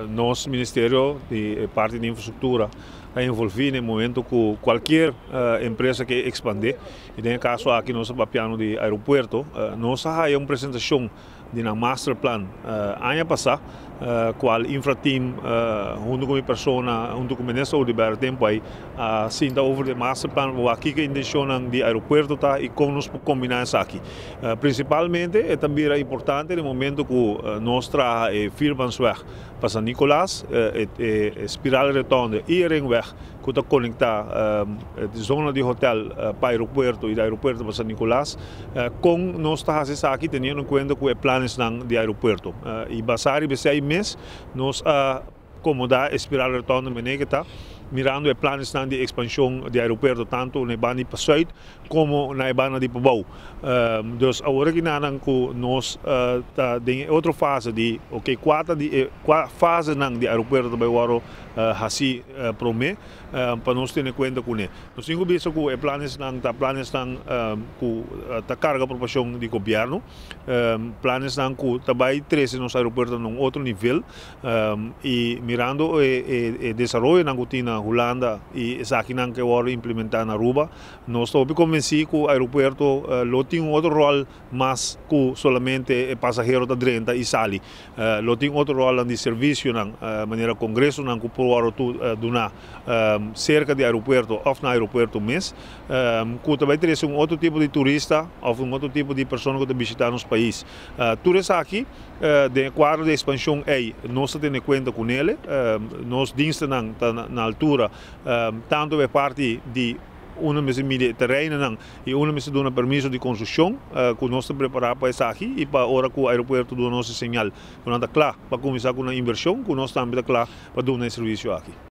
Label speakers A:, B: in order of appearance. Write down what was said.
A: nosso Ministério de parte de infraestrutura está envolvido no momento com qualquer empresa que expandir. E no caso aqui nós papiano de aeroporto, nós temos uma apresentação de um master plan ano passado, qual infrateam junto com a pessoa, junto com o Ministério de Bairro tempo aí, sinta over o master plan, o aqui que a intenção de aeroporto tá e como nós combinar isso aqui. Principalmente é também importante no momento que nós trazemos Vierbansweg para San Nicolás, espiral retorno e Ringweg, que está conectar a zona de hotel para o aeroporto e do aeroporto para San Nicolás, com nós estamos fazendo aqui tendo em conta que os planos de aeroporto. E basari esse mês nós acomodar espiral retorno menegeta, mirando os planos de expansão do aeroporto tanto na Ibana de Sul como na Ibana de Pabau. Então, agora que nós estamos em outra fase de quatro fase do aeroporto do Baiuaro assim promete para nós ter em conta com ele. Nós temos visto que os planos com a carga de proporção do governo, planos que também trazem nosso aeroporto a outro nível e mirando o desenvolvimento na rotina Holanda e essa aqui que agora implementar na Aruba, nós estamos convencidos que o aeroporto tem outro rol mais que somente o passageiro da dentro e sai. Tem outro rol de serviço na maneira congresso que por donar cerca de aeroporto ou no aeroporto mesmo, que também traz outro tipo de turista ou outro tipo de pessoa que está visitando nosso país. Tudo isso aqui, de quadro de expansão, nós temos em conta com ele, nós diensten na altura, tanto da parte de uma mídia terreno e uma mídia dá permisso de construção, que nós estamos preparados para isso aqui e para a hora que o aeroporto dá nosso sinal. Quando está claro para começar com a inversão, que nós estamos claro para dar um serviço aqui.